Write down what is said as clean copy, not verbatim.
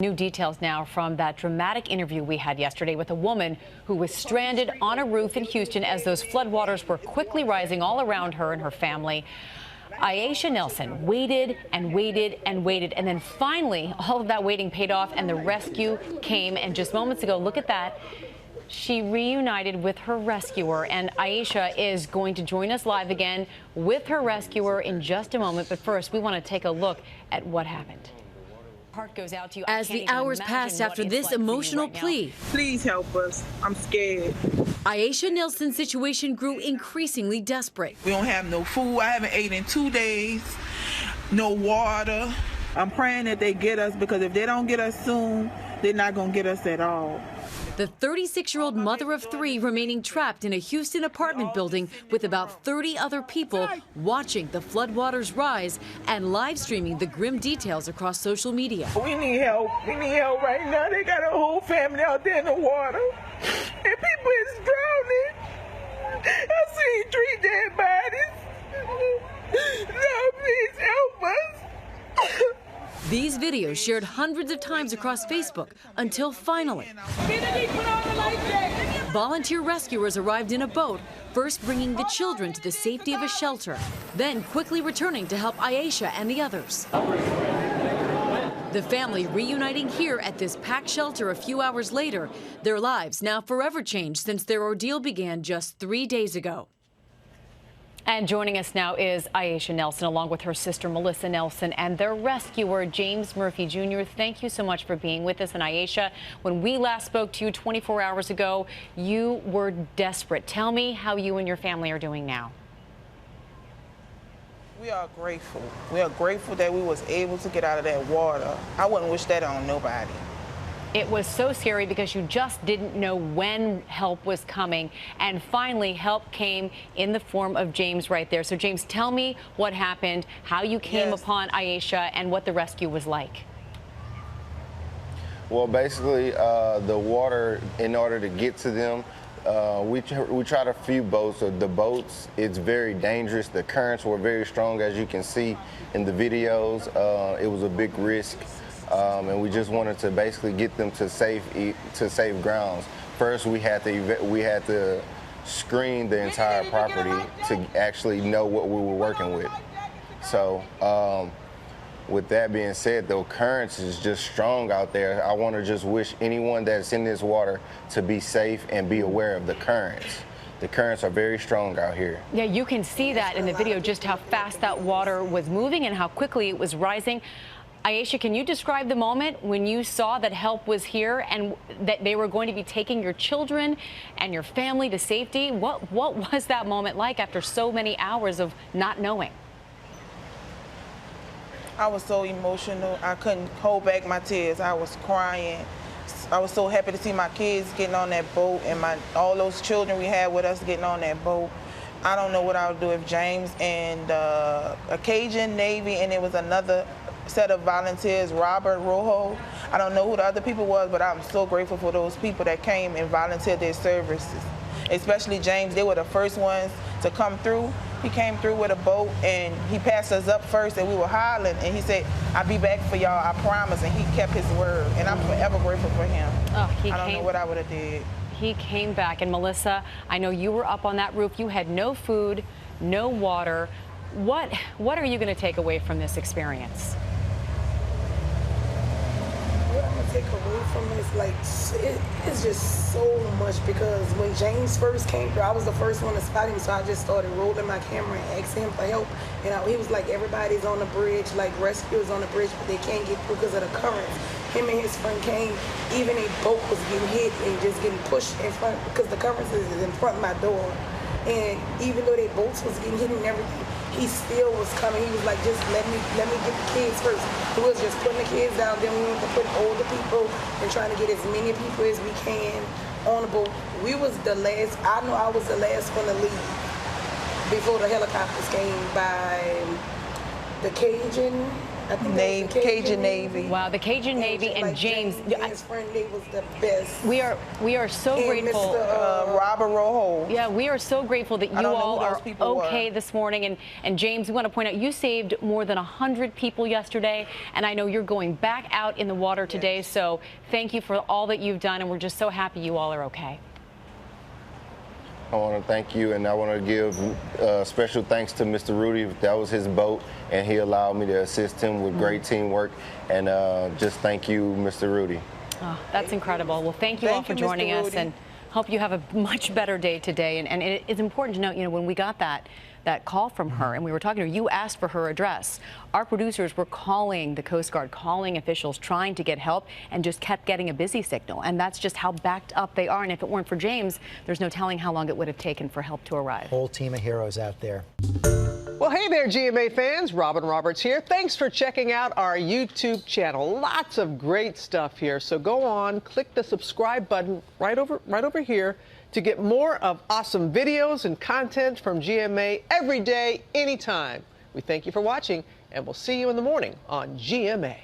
New details now from that dramatic interview we had yesterday with a woman who was stranded on a roof in Houston as those floodwaters were quickly rising all around her and her family. Aisha Nelson waited and waited and waited, and then finally all of that waiting paid off and the rescue came. And just moments ago, look at that. She reunited with her rescuer, and Aisha is going to join us live again with her rescuer in just a moment. But first, we want to take a look at what happened. Heart goes out to you. As the hours passed after this emotional plea, please help us. I'm scared. Aisha Nelson's situation grew increasingly desperate. We don't have no food. I haven't ate in 2 days. No water. I'm praying that they get us, because if they don't get us soon, they're not going to get us at all. The 36-year-old mother of 3 remaining trapped in a Houston apartment building with about 30 other people watching the floodwaters rise and live streaming the grim details across social media. We need help. We need help right now. They got a whole family out there in the water, and people is drowning. I see 3 dead bodies. No, please help us. These videos shared hundreds of times across Facebook until finally, volunteer rescuers arrived in a boat, first bringing the children to the safety of a shelter, then quickly returning to help Aisha and the others. The family reuniting here at this packed shelter a few hours later, their lives now forever changed since their ordeal began just 3 days ago. And joining us now is Aisha Nelson, along with her sister Melissa Nelson, and their rescuer James Murphy Jr. Thank you so much for being with us. And Aisha, when we last spoke to you 24 hours ago, you were desperate. Tell me how you and your family are doing now. We are grateful. We are grateful that we was able to get out of that water. I wouldn't wish that on nobody. It was so scary because you just didn't know when help was coming, and finally help came in the form of James right there. So James, tell me what happened, how you came upon Aisha, and what the rescue was like. Well, basically, the water, in order to get to them, we tried a few boats. The boats, it's very dangerous. The currents were very strong, as you can see in the videos. It was a big risk. And we just wanted to basically get them to safe grounds. First, we had to screen the entire property to actually know what we were working with. So, with that being said, the currents is just strong out there. I want to just wish anyone that's in this water to be safe and be aware of the currents. The currents are very strong out here. Yeah, you can see that in the video, just how fast that water was moving and how quickly it was rising. Aisha, can you describe the moment when you saw that help was here and that they were going to be taking your children and your family to safety? What was that moment like after so many hours of not knowing? I was so emotional. I couldn't hold back my tears. I was crying. I was so happy to see my kids getting on that boat and all those children we had with us getting on that boat. I don't know what I would do if James and a Cajun Navy, and there was another set of volunteers, Robert Rojo. I don't know who the other people was, but I'm so grateful for those people that came and volunteered their services. Especially James, they were the first ones to come through. He came through with a boat and he passed us up first, and we were hollering, and he said, "I'll be back for y'all, I promise," and he kept his word, and I'm forever grateful for him. Oh, I don't know what I would have did. He came back. And Melissa, I know you were up on that roof. You had no food, no water. What are you going to take away from this experience? What I'm gonna take away from this, like, it's just so much, because when James first came through, I was the first one to spot him, so I just started rolling my camera and asking him for help. And he was like, everybody's on the bridge, like rescuers on the bridge, but they can't get through because of the currents. Him and his friend came, even a boat was getting hit and just getting pushed in front, because the currents is in front of my door. And even though their boats was getting hit and everything, he still was coming. He was like, just let me get the kids first. He was just putting the kids down, then we went to put older people and trying to get as many people as we can on the boat. We was the last, I know I was the last one to leave before the helicopters came by. The Cajun I think that was the Cajun Navy. Wow, the Cajun Navy and like James. his friend, they was the best. We are so And grateful. Mr. Robert Rojo. Yeah, we are so grateful that you don't know all who are those people okay were. this morning. And James, we want to point out you saved more than 100 people yesterday, and I know you're going back out in the water today. So thank you for all that you've done, and we're just so happy you all are okay. I want to thank you, and I want to give special thanks to Mr. Rudy. That was his boat, and he allowed me to assist him with great teamwork. And just thank you, Mr. Rudy. Oh, that's incredible. Well, thank you all for joining us, and hope you have a much better day today. And it is important to note, you know, when we got that call from her and we were talking to her, you asked for her address. Our producers were calling the Coast Guard, calling officials, trying to get help, and just kept getting a busy signal. And that's just how backed up they are. And if it weren't for James, there's no telling how long it would have taken for help to arrive. Whole team of heroes out there. Well, hey there, GMA fans. Robin Roberts here. Thanks for checking out our YouTube channel. Lots of great stuff here. So go on, click the subscribe button right over here to get more of awesome videos and content from GMA every day, anytime. We thank you for watching, and we'll see you in the morning on GMA.